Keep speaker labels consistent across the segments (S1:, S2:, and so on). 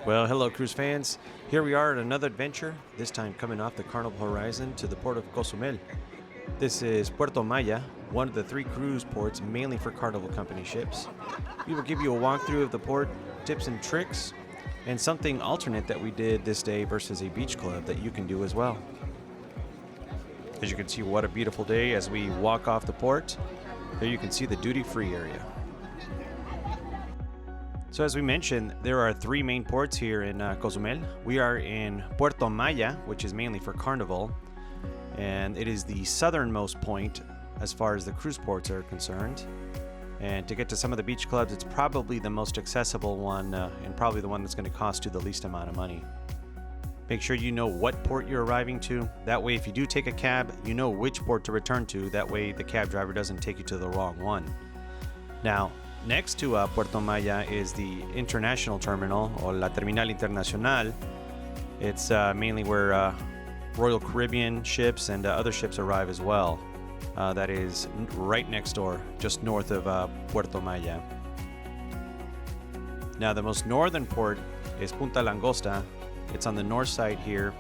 S1: Well, hello, cruise fans. Here we are at another adventure, this time coming off the Carnival Horizon to the port of Cozumel. This is Puerto Maya, one of the 3 cruise ports mainly for Carnival Company ships. We will give you a walkthrough of the port, tips and tricks, and something alternate that we did this day versus a beach club that you can do as well. As you can see, what a beautiful day as we walk off the port. There you can see the duty-free area. So as we mentioned, there are 3 main ports here in Cozumel. We are in Puerto Maya, which is mainly for Carnival, and it is the southernmost point as far as the cruise ports are concerned. And to get to some of the beach clubs, it's probably the most accessible one and probably the one that's going to cost you the least amount of money. Make sure you know what port you're arriving to. That way, if you do take a cab, you know which port to return to. That way, the cab driver doesn't take you to the wrong one. Now, next to Puerto Maya is the international terminal, or La Terminal Internacional. It's mainly where Royal Caribbean ships and other ships arrive as well. That is right next door, just north of Puerto Maya. Now, the most northern port is Punta Langosta. It's on the north side here,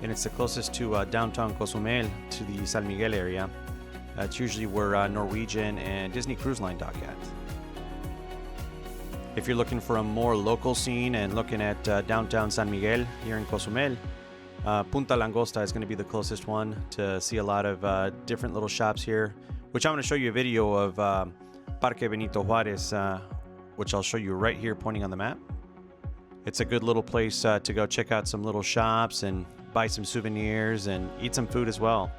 S1: and it's the closest to downtown Cozumel, to the San Miguel area. It's usually where Norwegian and Disney Cruise Line dock at. If you're looking for a more local scene and looking at downtown San Miguel here in Cozumel, Punta Langosta is going to be the closest one to see a lot of different little shops here, which I'm going to show you a video of Parque Benito Juarez, which I'll show you right here pointing on the map. It's a good little place to go check out some little shops and buy some souvenirs and eat some food as well.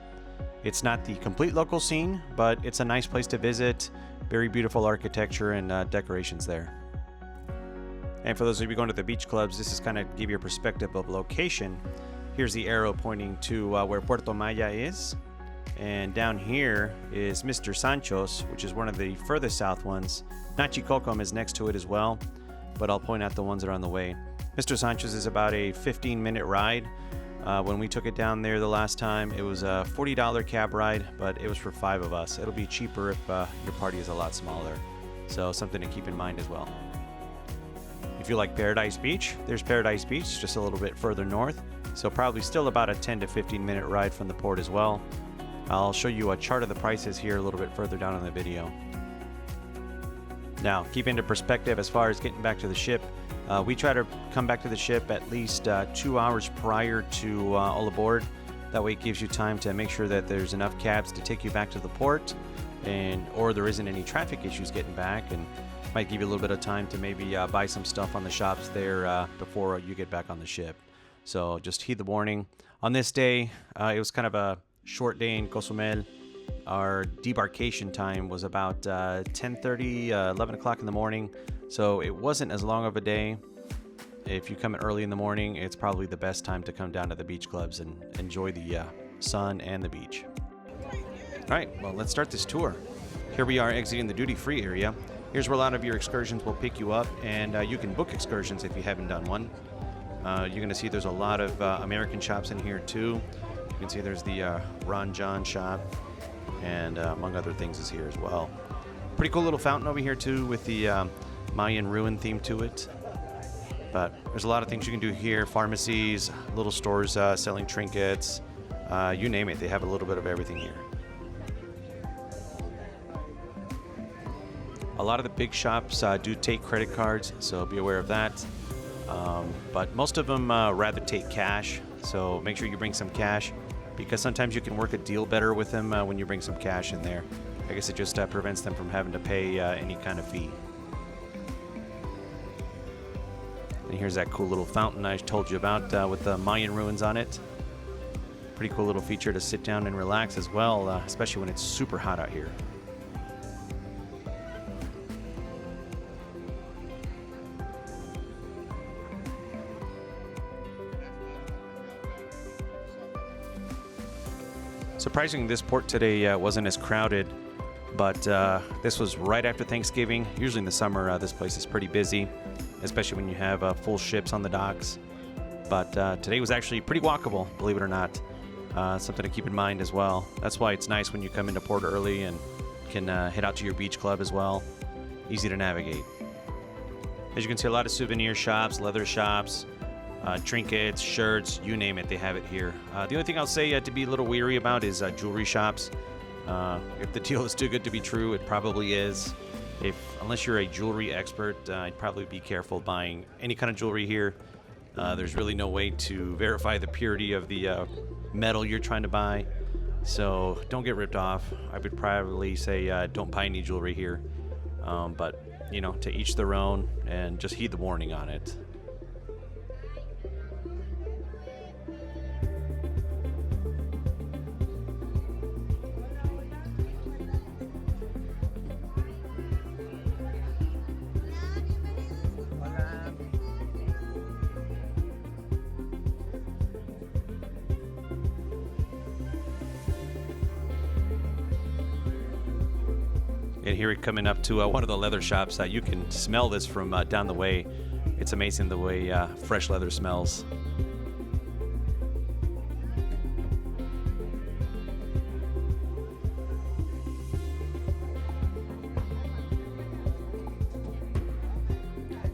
S1: It's not the complete local scene, but it's a nice place to visit. Very beautiful architecture and decorations there. And for those of you going to the beach clubs, this is kind of give you a perspective of location. Here's the arrow pointing to where Puerto Maya is. And down here is Mr. Sancho's, which is one of the furthest south ones. Nachicocom is next to it as well, but I'll point out the ones that are on the way. Mr. Sancho's is about a 15-minute ride. When we took it down there the last time, it was a $40 cab ride, but it was for 5 of us. It'll be cheaper if your party is a lot smaller. So something to keep in mind as well. If you like Paradise Beach, there's Paradise Beach just a little bit further north. So probably still about a 10 to 15 minute ride from the port as well. I'll show you a chart of the prices here a little bit further down in the video. Now, keep into perspective as far as getting back to the ship. We try to come back to the ship at least 2 hours prior to all aboard. That way it gives you time to make sure that there's enough cabs to take you back to the port, or there isn't any traffic issues getting back, and might give you a little bit of time to maybe buy some stuff on the shops there before you get back on the ship. So just heed the warning. On this day, it was kind of a short day in Cozumel. Our debarkation time was about 10:30, 11 o'clock in the morning. So it wasn't as long of a day. If you come in early in the morning, it's probably the best time to come down to the beach clubs and enjoy the sun and the beach. All right, well, let's start this tour. Here we are exiting the duty-free area. Here's where a lot of your excursions will pick you up, and you can book excursions if you haven't done one. You're going to see there's a lot of American shops in here too. You can see there's the Ron John shop, and among other things is here as well. Pretty cool little fountain over here too with the Mayan ruin theme to it. But there's a lot of things you can do here. Pharmacies, little stores selling trinkets, you name it. They have a little bit of everything here. A lot of the big shops do take credit cards, so be aware of that. But most of them rather take cash, so make sure you bring some cash, because sometimes you can work a deal better with them when you bring some cash in there. I guess it just prevents them from having to pay any kind of fee. And here's that cool little fountain I told you about with the Mayan ruins on it. Pretty cool little feature to sit down and relax as well, especially when it's super hot out here. Surprisingly, this port today wasn't as crowded, but this was right after Thanksgiving. Usually in the summer, this place is pretty busy, especially when you have full ships on the docks. But today was actually pretty walkable, believe it or not. Something to keep in mind as well. That's why it's nice when you come into port early and can head out to your beach club as well. Easy to navigate. As you can see, a lot of souvenir shops, leather shops, trinkets, shirts, you name it, they have it here. The only thing I'll say to be a little weary about is jewelry shops. If the deal is too good to be true, it probably is. Unless you're a jewelry expert, I'd probably be careful buying any kind of jewelry here. There's really no way to verify the purity of the metal you're trying to buy. So don't get ripped off. I would probably say don't buy any jewelry here. But, you know, to each their own, and just heed the warning on it. And here we're coming up to one of the leather shops. You can smell this from down the way. It's amazing the way fresh leather smells.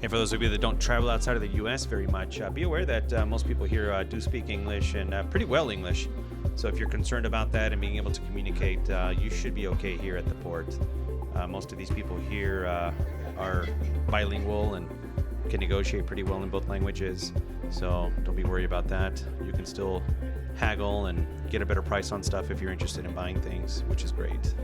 S1: And for those of you that don't travel outside of the U.S. very much, be aware that most people here do speak English, and pretty well English. So if you're concerned about that and being able to communicate, you should be okay here at the port. Most of these people here are bilingual and can negotiate pretty well in both languages. So don't be worried about that. You can still haggle and get a better price on stuff if you're interested in buying things, which is great.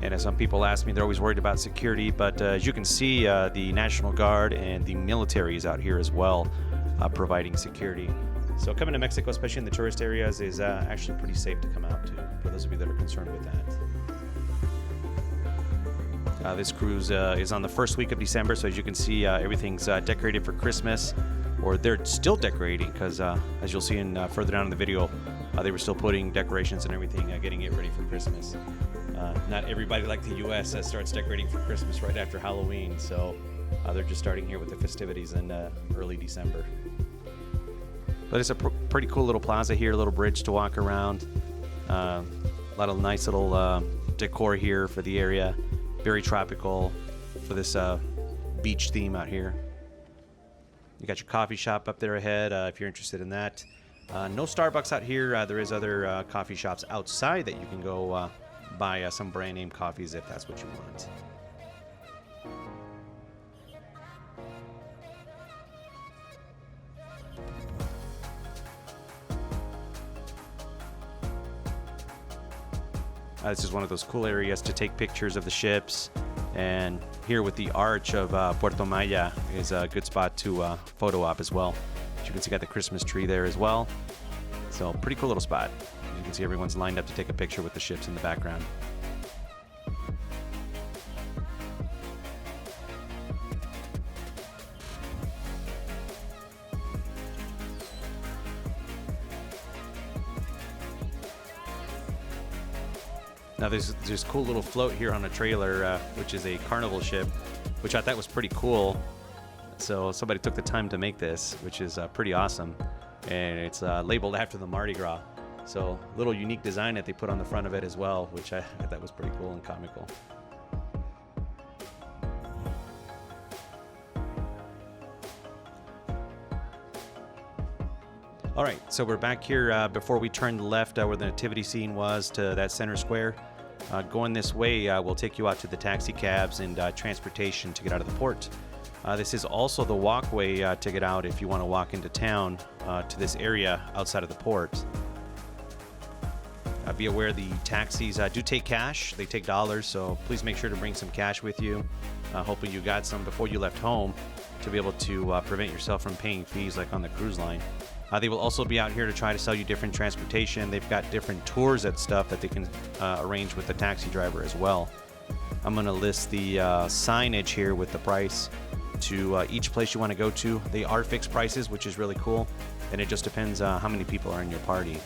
S1: And as some people ask me, they're always worried about security, but as you can see, the National Guard and the military is out here as well, providing security. So coming to Mexico, especially in the tourist areas, is actually pretty safe to come out to, for those of you that are concerned with that. This cruise is on the first week of December, so as you can see, everything's decorated for Christmas, or they're still decorating, because as you'll see in further down in the video, they were still putting decorations and everything, getting it ready for Christmas. Not everybody like the U.S. Starts decorating for Christmas right after Halloween, so they're just starting here with the festivities in early December. But it's a pretty cool little plaza here, a little bridge to walk around. A lot of nice little decor here for the area. Very tropical for this beach theme out here. You got your coffee shop up there ahead if you're interested in that. No Starbucks out here. There is other coffee shops outside that you can go buy some brand name coffees if that's what you want. This is one of those cool areas to take pictures of the ships, and here with the arch of Puerto Maya is a good spot to photo op as well. As you can see, got the Christmas tree there as well. So pretty cool little spot. You can see everyone's lined up to take a picture with the ships in the background. Now there's this cool little float here on a trailer, which is a Carnival ship, which I thought was pretty cool. So somebody took the time to make this, which is pretty awesome. And it's labeled after the Mardi Gras. So a little unique design that they put on the front of it as well, which I thought was pretty cool and comical. All right, so we're back here before we turned left where the nativity scene was to that center square. Going this way will take you out to the taxi cabs and transportation to get out of the port. This is also the walkway to get out if you want to walk into town to this area outside of the port. Be aware the taxis do take cash. They take dollars, so please make sure to bring some cash with you. Hopefully you got some before you left home to be able to prevent yourself from paying fees like on the cruise line. They will also be out here to try to sell you different transportation. They've got different tours and stuff that they can arrange with the taxi driver as well. I'm going to list the signage here with the price to each place you want to go to. They are fixed prices, which is really cool, and it just depends how many people are in your party.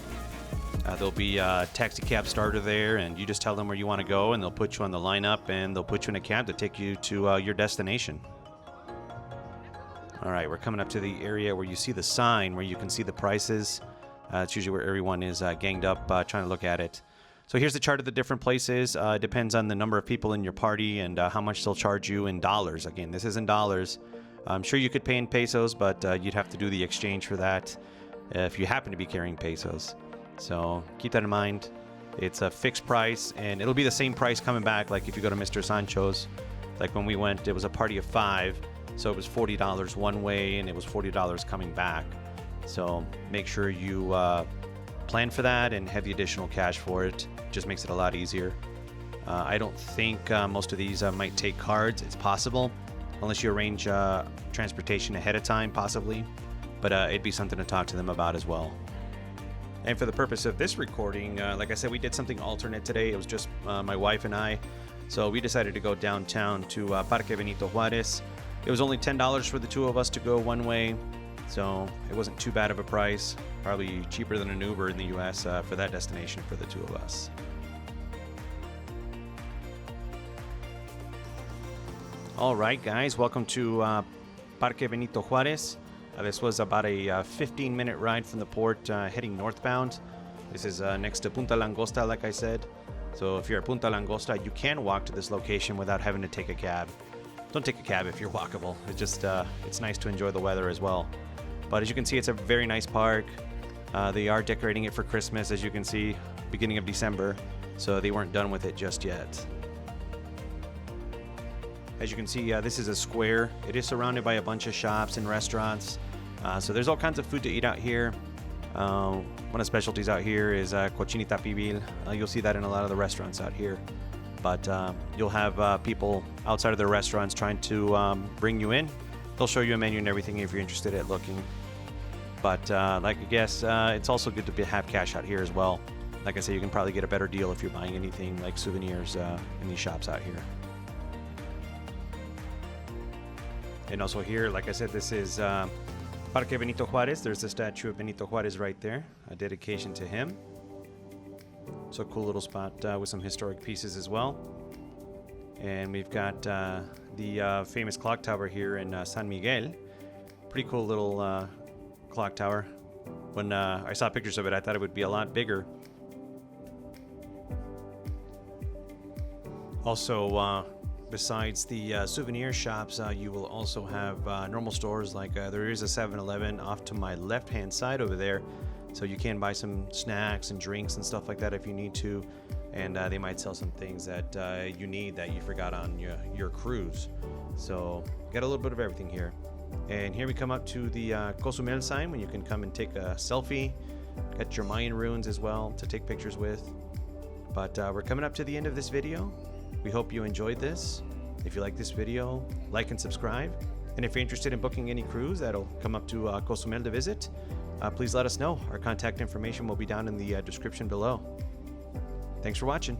S1: There'll be a taxi cab starter there, and you just tell them where you want to go, and they'll put you on the lineup, and they'll put you in a cab to take you to your destination. All right, we're coming up to the area where you see the sign, where you can see the prices. It's usually where everyone is ganged up trying to look at it. So here's the chart of the different places. It depends on the number of people in your party and how much they'll charge you in dollars. Again, this is in dollars. I'm sure you could pay in pesos, but you'd have to do the exchange for that if you happen to be carrying pesos. So keep that in mind. It's a fixed price, and it'll be the same price coming back. Like if you go to Mr. Sancho's, like when we went, it was a party of 5, so it was $40 one way, and it was $40 coming back. So make sure you plan for that and have the additional cash for it. Just makes it a lot easier. I don't think most of these might take cards. It's possible, unless you arrange transportation ahead of time, possibly. But it'd be something to talk to them about as well. And for the purpose of this recording, like I said, we did something alternate today. It was just my wife and I. So we decided to go downtown to Parque Benito Juarez. It was only $10 for the two of us to go one way. So it wasn't too bad of a price. Probably cheaper than an Uber in the US for that destination for the two of us. All right, guys, welcome to Parque Benito Juarez. This was about a 15-minute ride from the port heading northbound. This is next to Punta Langosta, like I said. So if you're at Punta Langosta, you can walk to this location without having to take a cab. Don't take a cab if you're walkable. It's just it's nice to enjoy the weather as well. But as you can see, it's a very nice park. They are decorating it for Christmas, as you can see, beginning of December. So they weren't done with it just yet. As you can see, this is a square. It is surrounded by a bunch of shops and restaurants. So there's all kinds of food to eat out here. One of the specialties out here is cochinita pibil. You'll see that in a lot of the restaurants out here. But you'll have people outside of the restaurants trying to bring you in. They'll show you a menu and everything if you're interested in looking. But like I guess, it's also good to have cash out here as well. Like I said, you can probably get a better deal if you're buying anything like souvenirs in these shops out here. And also here, like I said, this is Parque Benito Juarez. There's the statue of Benito Juarez right there, a dedication to him. So a cool little spot with some historic pieces as well. And we've got the famous clock tower here in San Miguel. Pretty cool little clock tower. When I saw pictures of it, I thought it would be a lot bigger. Also, besides the souvenir shops, you will also have normal stores. Like there is a 7-Eleven off to my left-hand side over there. So you can buy some snacks and drinks and stuff like that if you need to. And they might sell some things that you need that you forgot on your cruise. So got a little bit of everything here. And here we come up to the Cozumel sign when you can come and take a selfie. Got your Mayan ruins as well to take pictures with. But we're coming up to the end of this video. We hope you enjoyed this. If you like this video, like and subscribe. And if you're interested in booking any cruise that'll come up to Cozumel to visit, please let us know. Our contact information will be down in the description below. Thanks for watching.